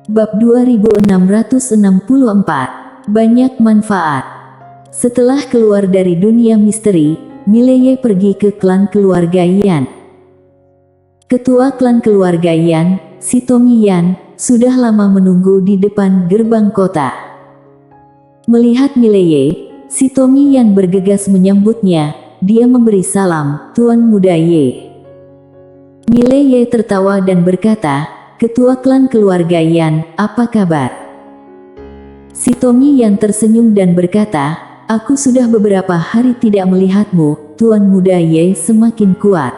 Bab 2664. Banyak manfaat. Setelah keluar dari dunia misteri, Mileye pergi ke klan keluarga Yan. Ketua klan keluarga Yan, Sitomi Yan, sudah lama menunggu di depan gerbang kota. Melihat Mileye, Sitomi Yan bergegas menyambutnya. Dia memberi salam, "Tuan Muda Ye." Mileye tertawa dan berkata, "Ketua klan keluarga Yan, apa kabar?" Sitomi Yan tersenyum dan berkata, "Aku sudah beberapa hari tidak melihatmu, Tuan Muda Ye semakin kuat."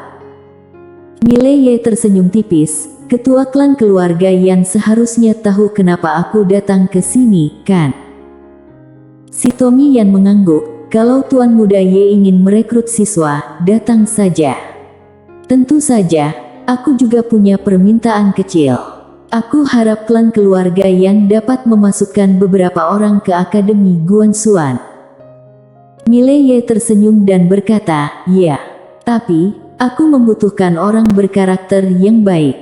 Mileye tersenyum tipis, "Ketua klan keluarga Yan seharusnya tahu kenapa aku datang ke sini, kan?" Sitomi Yan mengangguk, "Kalau Tuan Muda Ye ingin merekrut siswa, datang saja." "Tentu saja, aku juga punya permintaan kecil. Aku harap klan keluarga Yan dapat memasukkan beberapa orang ke Akademi Guanxuan." Mileye tersenyum dan berkata, "Ya, tapi aku membutuhkan orang berkarakter yang baik."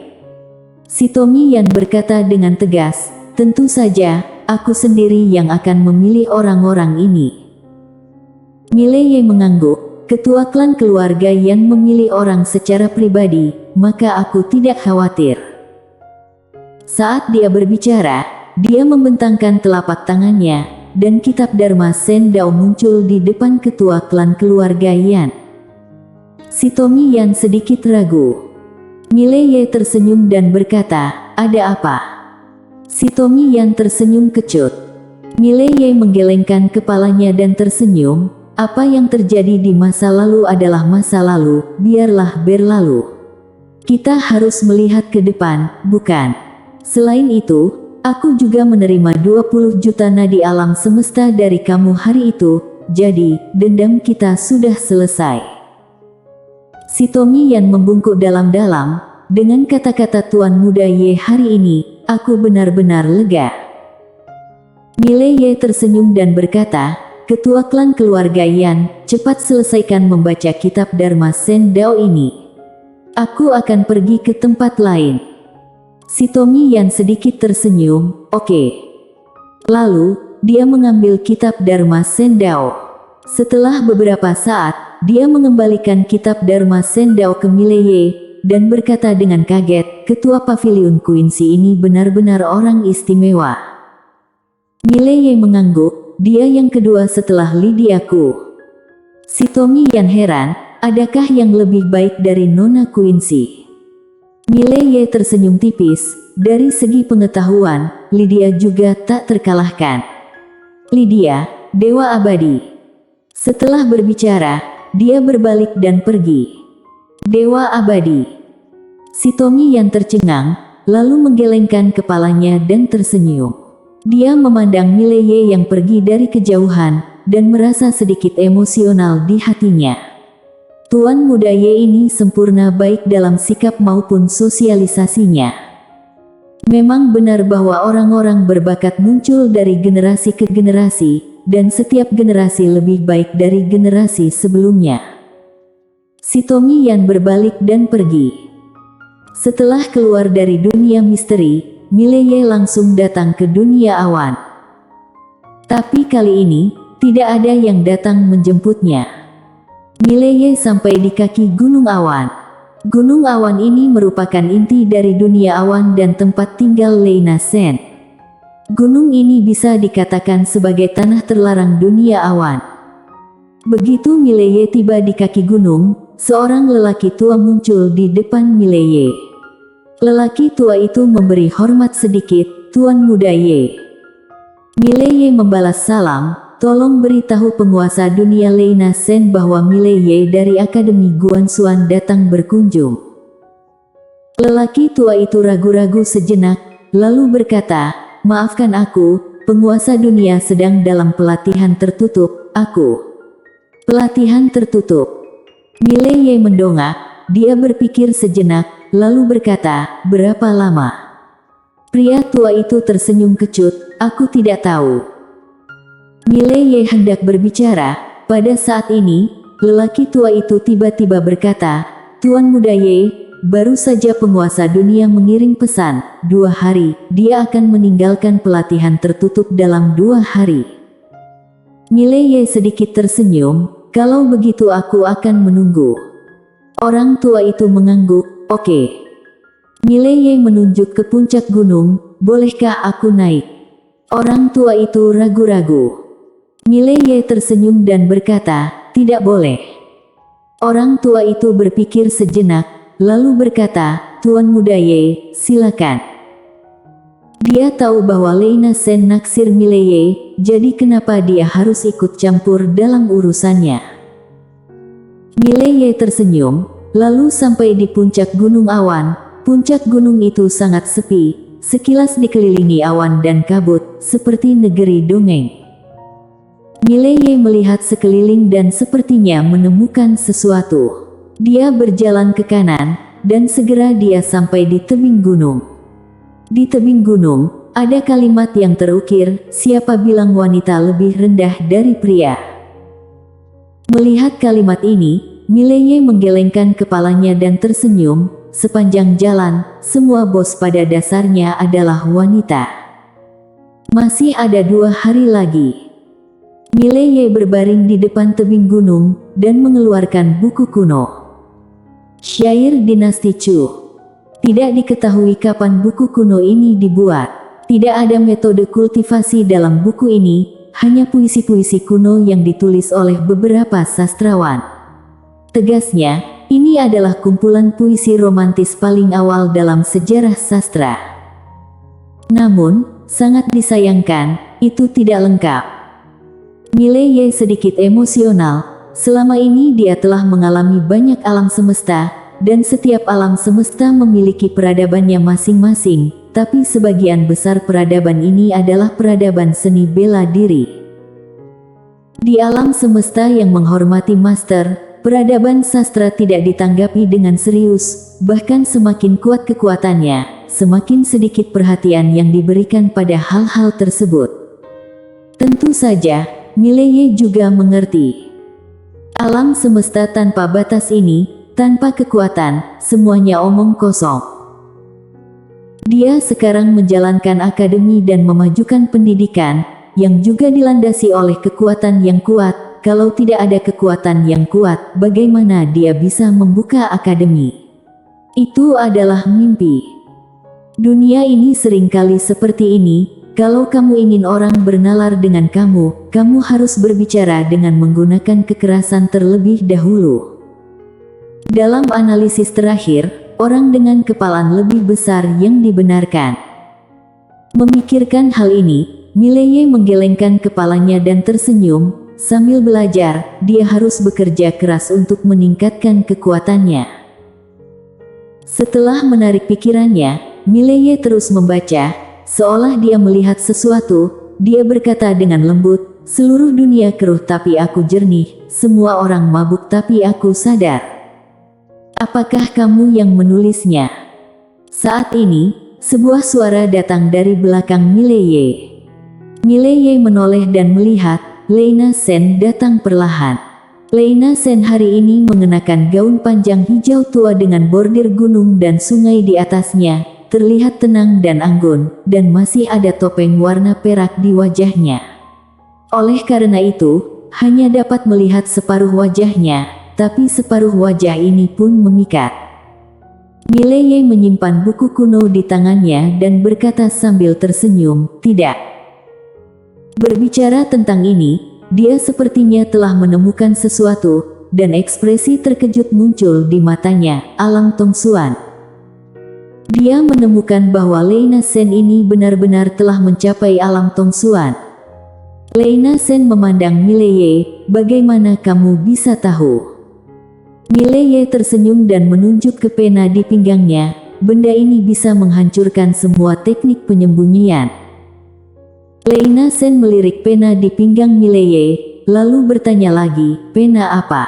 Sitomi Yan berkata dengan tegas, "Tentu saja, aku sendiri yang akan memilih orang-orang ini." Mileye mengangguk, "Ketua klan keluarga Yan memilih orang secara pribadi, maka aku tidak khawatir." Saat dia berbicara, dia membentangkan telapak tangannya, dan kitab Dharma Sendao muncul di depan ketua klan keluarga Yan. Sitomi Yan sedikit ragu. Mileye tersenyum dan berkata, "Ada apa?" Sitomi Yan tersenyum kecut. Mileye menggelengkan kepalanya dan tersenyum, "Apa yang terjadi di masa lalu adalah masa lalu, biarlah berlalu. Kita harus melihat ke depan, bukan? Selain itu, aku juga menerima 20 juta nadi alam semesta dari kamu hari itu, jadi, dendam kita sudah selesai." Sitomi Yan membungkuk dalam-dalam, "Dengan kata-kata Tuan Muda Ye hari ini, aku benar-benar lega." Mileye tersenyum dan berkata, "Ketua klan keluarga Yan, cepat selesaikan membaca kitab Dharma Sendao ini. Aku akan pergi ke tempat lain." Sitomi Yan sedikit tersenyum, "Oke." Lalu, dia mengambil kitab Dharma Sendao. Setelah beberapa saat, dia mengembalikan kitab Dharma Sendao ke Mileye, dan berkata dengan kaget, "Ketua Pavilion Quincy ini benar-benar orang istimewa." Mileye mengangguk, "Dia yang kedua setelah Lidiaku." Sitomi Yan heran, adakah yang lebih baik dari Nona Quincy? Mileye tersenyum tipis, "Dari segi pengetahuan, Lydia juga tak terkalahkan." "Lydia, Dewa Abadi." Setelah berbicara, dia berbalik dan pergi. "Dewa Abadi." Sitomi Yan tercengang, lalu menggelengkan kepalanya dan tersenyum. Dia memandang Mileye yang pergi dari kejauhan, dan merasa sedikit emosional di hatinya. Tuan Muda Ye ini sempurna baik dalam sikap maupun sosialisasinya. Memang benar bahwa orang-orang berbakat muncul dari generasi ke generasi, dan setiap generasi lebih baik dari generasi sebelumnya. Sitomi Yan berbalik dan pergi. Setelah keluar dari dunia misteri, Mileye langsung datang ke dunia awan. Tapi kali ini, tidak ada yang datang menjemputnya. Mileye sampai di kaki Gunung Awan. Gunung Awan ini merupakan inti dari dunia awan dan tempat tinggal Leina Sen. Gunung ini bisa dikatakan sebagai tanah terlarang dunia awan. Begitu Mileye tiba di kaki gunung, seorang lelaki tua muncul di depan Mileye. Lelaki tua itu memberi hormat sedikit, "Tuan Muda Ye." Mileye membalas salam, "Tolong beritahu penguasa dunia Leina Sen bahwa Mileye dari Akademi Guanxuan datang berkunjung." Lelaki tua itu ragu-ragu sejenak, lalu berkata, "Maafkan aku, penguasa dunia sedang dalam pelatihan tertutup, Pelatihan tertutup." Mileye mendongak, dia berpikir sejenak, lalu berkata, "Berapa lama?" Pria tua itu tersenyum kecut, "Aku tidak tahu." Mileye hendak berbicara, pada saat ini, lelaki tua itu tiba-tiba berkata, "Tuan Muda Ye, baru saja penguasa dunia mengirim pesan, 2 hari, dia akan meninggalkan pelatihan tertutup dalam 2 hari. Mileye sedikit tersenyum, kalau begitu aku akan menunggu. Orang tua itu mengangguk, oke. Mileye menunjuk ke puncak gunung, bolehkah aku naik? Orang tua itu ragu-ragu. Mileye tersenyum dan berkata, tidak boleh. Orang tua itu berpikir sejenak, lalu berkata, Tuan Muda Ye, silakan. Dia tahu bahwa Leina Sen naksir Mileye, jadi kenapa dia harus ikut campur dalam urusannya. Mileye tersenyum, lalu sampai di puncak gunung awan. Puncak gunung itu sangat sepi, sekilas dikelilingi awan dan kabut, seperti negeri dongeng. Mileye melihat sekeliling dan sepertinya menemukan sesuatu. Dia berjalan ke kanan, dan segera dia sampai di tebing gunung. Di tebing gunung, ada kalimat yang terukir, siapa bilang wanita lebih rendah dari pria. Melihat kalimat ini, Mileye menggelengkan kepalanya dan tersenyum, sepanjang jalan, semua bos pada dasarnya adalah wanita. Masih ada 2 hari lagi. Mileye berbaring di depan tebing gunung, dan mengeluarkan buku kuno. Syair Dinasti Chu. Tidak diketahui kapan buku kuno ini dibuat. Tidak ada metode kultivasi dalam buku ini, hanya puisi-puisi kuno yang ditulis oleh beberapa sastrawan. Tegasnya, ini adalah kumpulan puisi romantis paling awal dalam sejarah sastra. Namun, sangat disayangkan, itu tidak lengkap. Mileye sedikit emosional, selama ini dia telah mengalami banyak alam semesta, dan setiap alam semesta memiliki peradabannya masing-masing, tapi sebagian besar peradaban ini adalah peradaban seni bela diri. Di alam semesta yang menghormati master, peradaban sastra tidak ditanggapi dengan serius, bahkan semakin kuat kekuatannya, semakin sedikit perhatian yang diberikan pada hal-hal tersebut. Tentu saja, Mileye juga mengerti. Alam semesta tanpa batas ini, tanpa kekuatan, semuanya omong kosong. Dia sekarang menjalankan akademi dan memajukan pendidikan, yang juga dilandasi oleh kekuatan yang kuat. Kalau tidak ada kekuatan yang kuat, bagaimana dia bisa membuka akademi? Itu adalah mimpi. Dunia ini seringkali seperti ini. Kalau kamu ingin orang bernalar dengan kamu, kamu harus berbicara dengan menggunakan kekerasan terlebih dahulu. Dalam analisis terakhir, orang dengan kepalan lebih besar yang dibenarkan. Memikirkan hal ini, Mileye menggelengkan kepalanya dan tersenyum. Sambil belajar, dia harus bekerja keras untuk meningkatkan kekuatannya. Setelah menarik pikirannya, Mileye terus membaca, seolah dia melihat sesuatu. Dia berkata dengan lembut, seluruh dunia keruh tapi aku jernih, semua orang mabuk tapi aku sadar. Apakah kamu yang menulisnya? Saat ini, sebuah suara datang dari belakang Mileye. Mileye menoleh dan melihat, Leina Sen datang perlahan. Leina Sen hari ini mengenakan gaun panjang hijau tua dengan bordir gunung dan sungai di atasnya, terlihat tenang dan anggun, dan masih ada topeng warna perak di wajahnya. Oleh karena itu, hanya dapat melihat separuh wajahnya, tapi separuh wajah ini pun memikat. Mileye menyimpan buku kuno di tangannya dan berkata sambil tersenyum, tidak. Berbicara tentang ini, dia sepertinya telah menemukan sesuatu, dan ekspresi terkejut muncul di matanya, Alam Tongsuan. Dia menemukan bahwa Leina Sen ini benar-benar telah mencapai Alam Tongsuan. Leina Sen memandang Mileye, bagaimana kamu bisa tahu? Mileye tersenyum dan menunjuk ke pena di pinggangnya, benda ini bisa menghancurkan semua teknik penyembunyian. Leina Sen melirik pena di pinggang Mileye, lalu bertanya lagi, pena apa?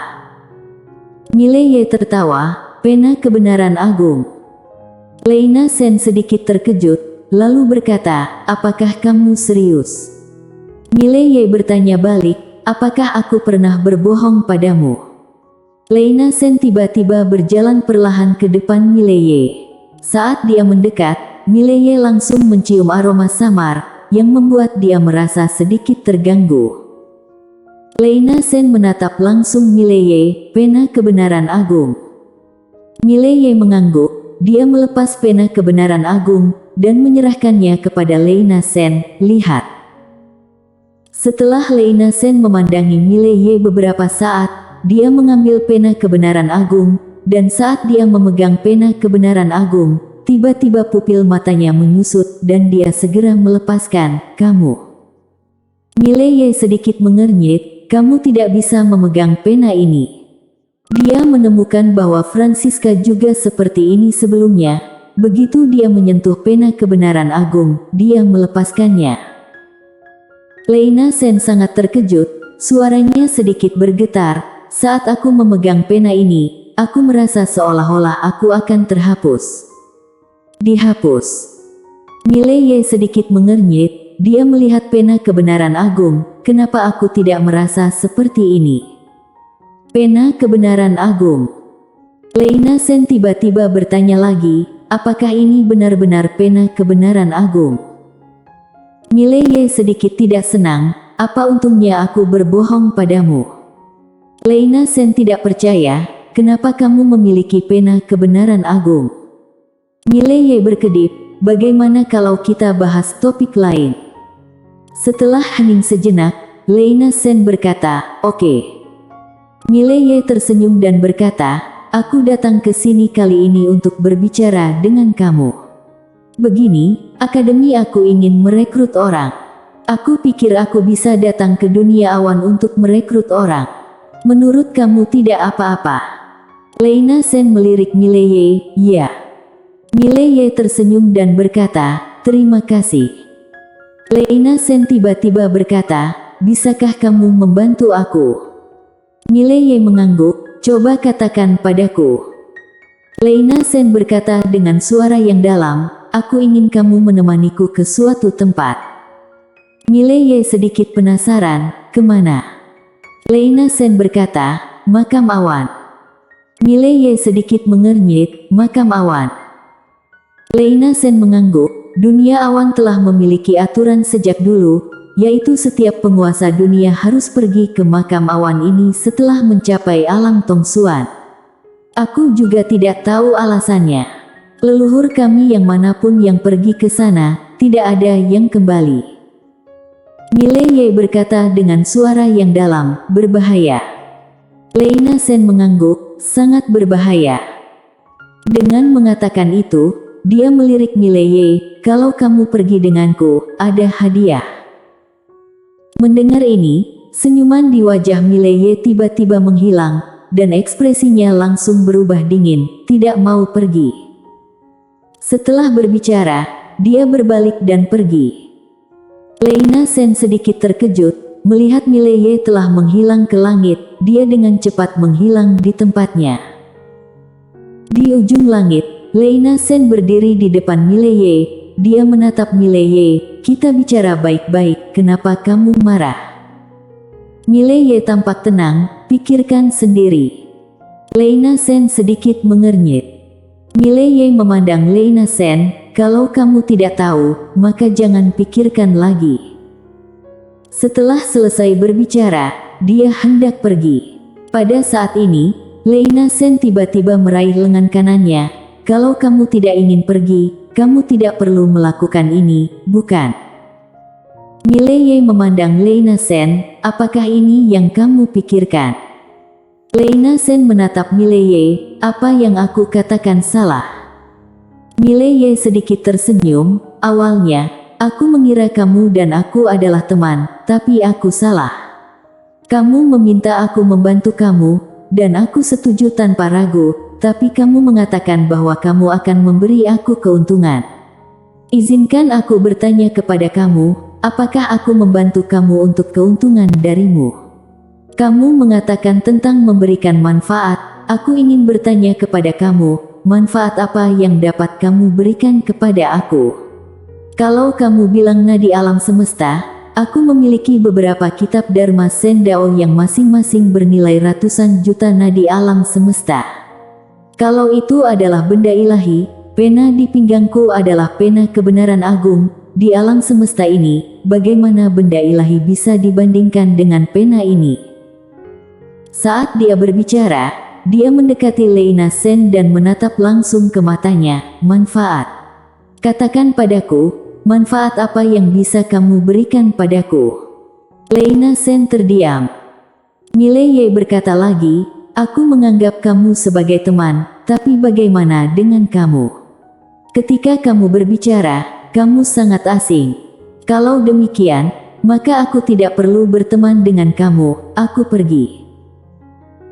Mileye tertawa, pena kebenaran agung. Leina Sen sedikit terkejut, lalu berkata, apakah kamu serius? Mileye bertanya balik, apakah aku pernah berbohong padamu? Lena Sen tiba-tiba berjalan perlahan ke depan Mileye. Saat dia mendekat, Mileye langsung mencium aroma samar, yang membuat dia merasa sedikit terganggu. Lena Sen menatap langsung Mileye, pena kebenaran agung. Mileye mengangguk, dia melepas pena kebenaran agung, dan menyerahkannya kepada Lena Sen, lihat. Setelah Lena Sen memandangi Mileye beberapa saat, dia mengambil pena kebenaran agung, dan saat dia memegang pena kebenaran agung, tiba-tiba pupil matanya menyusut dan dia segera melepaskan, kamu. Mileye sedikit mengernyit, kamu tidak bisa memegang pena ini. Dia menemukan bahwa Francisca juga seperti ini sebelumnya, begitu dia menyentuh pena kebenaran agung, dia melepaskannya. Lena Sen sangat terkejut, suaranya sedikit bergetar. Saat aku memegang pena ini, aku merasa seolah-olah aku akan terhapus. Dihapus. Mileye sedikit mengernyit, dia melihat pena kebenaran agung, kenapa aku tidak merasa seperti ini? Pena kebenaran agung. Lena Sen tiba-tiba bertanya lagi, apakah ini benar-benar pena kebenaran agung? Mileye sedikit tidak senang, apa untungnya aku berbohong padamu? Lena Sen tidak percaya, kenapa kamu memiliki pena kebenaran agung? Mileye berkedip, bagaimana kalau kita bahas topik lain? Setelah hening sejenak, Lena Sen berkata, oke. Mileye tersenyum dan berkata, aku datang ke sini kali ini untuk berbicara dengan kamu. Begini, akademi aku ingin merekrut orang. Aku pikir aku bisa datang ke dunia awan untuk merekrut orang. Menurut kamu tidak apa-apa? Lena Sen melirik Mileye, ya. Mileye tersenyum dan berkata, terima kasih. Lena Sen tiba-tiba berkata, bisakah kamu membantu aku? Mileye mengangguk, coba katakan padaku. Lena Sen berkata dengan suara yang dalam, aku ingin kamu menemaniku ke suatu tempat. Mileye sedikit penasaran, kemana? Lena Sen berkata, makam awan. Mileye sedikit mengernyit, makam awan. Lena Sen mengangguk, dunia awan telah memiliki aturan sejak dulu, yaitu setiap penguasa dunia harus pergi ke makam awan ini setelah mencapai alam Tongsuan. Aku juga tidak tahu alasannya. Leluhur kami yang manapun yang pergi ke sana, tidak ada yang kembali. Mileye berkata dengan suara yang dalam, berbahaya. Lena Sen mengangguk, sangat berbahaya. Dengan mengatakan itu, dia melirik Mileye, kalau kamu pergi denganku, ada hadiah. Mendengar ini, senyuman di wajah Mileye tiba-tiba menghilang, dan ekspresinya langsung berubah dingin, tidak mau pergi. Setelah berbicara, dia berbalik dan pergi. Lena Sen sedikit terkejut, melihat Mileye telah menghilang ke langit, dia dengan cepat menghilang di tempatnya. Di ujung langit, Lena Sen berdiri di depan Mileye, dia menatap Mileye, kita bicara baik-baik, kenapa kamu marah? Mileye tampak tenang, pikirkan sendiri. Lena Sen sedikit mengernyit. Mileye memandang Lena Sen, kalau kamu tidak tahu, maka jangan pikirkan lagi. Setelah selesai berbicara, dia hendak pergi. Pada saat ini, Lena Sen tiba-tiba meraih lengan kanannya. Kalau kamu tidak ingin pergi, kamu tidak perlu melakukan ini, bukan? Mileye memandang Lena Sen, apakah ini yang kamu pikirkan? Lena Sen menatap Mileye, apa yang aku katakan salah? Mileye sedikit tersenyum, awalnya, aku mengira kamu dan aku adalah teman, tapi aku salah. Kamu meminta aku membantu kamu, dan aku setuju tanpa ragu, tapi kamu mengatakan bahwa kamu akan memberi aku keuntungan. Izinkan aku bertanya kepada kamu, apakah aku membantu kamu untuk keuntungan darimu? Kamu mengatakan tentang memberikan manfaat, aku ingin bertanya kepada kamu, manfaat apa yang dapat kamu berikan kepada aku? Kalau kamu bilang di alam semesta, Aku memiliki beberapa kitab Dharma Sendao yang masing-masing bernilai ratusan juta nadi alam semesta. Kalau itu adalah benda ilahi, pena di pinggangku adalah pena kebenaran agung. Di alam semesta ini, bagaimana benda ilahi bisa dibandingkan dengan pena ini? Saat dia berbicara, dia mendekati Leina Sen dan menatap langsung ke matanya. Manfaat. Katakan padaku, manfaat apa yang bisa kamu berikan padaku? Leina Sen terdiam. Mileye berkata lagi, aku menganggap kamu sebagai teman, tapi bagaimana dengan kamu? Ketika kamu berbicara, kamu sangat asing. Kalau demikian, maka aku tidak perlu berteman dengan kamu, aku pergi.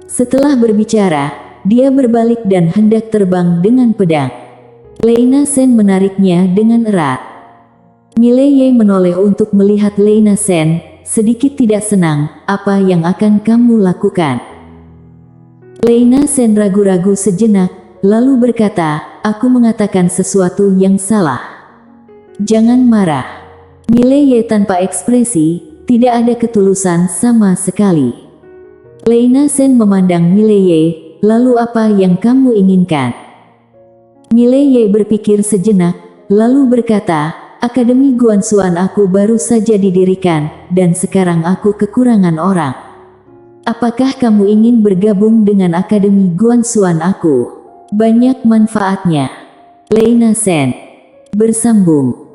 Setelah berbicara, dia berbalik dan hendak terbang dengan pedang. Leina Sen menariknya dengan erat. Mileye menoleh untuk melihat Leina Sen, sedikit tidak senang. Apa yang akan kamu lakukan? Leina Sen ragu-ragu sejenak, lalu berkata, aku mengatakan sesuatu yang salah. Jangan marah. Mileye tanpa ekspresi, tidak ada ketulusan sama sekali. Leina Sen memandang Mileye, lalu apa yang kamu inginkan? Mileye berpikir sejenak, lalu berkata, Akademi Guansuan aku baru saja didirikan, dan sekarang aku kekurangan orang. Apakah kamu ingin bergabung dengan Akademi Guansuan aku? Banyak manfaatnya. Leina Sen bersambung.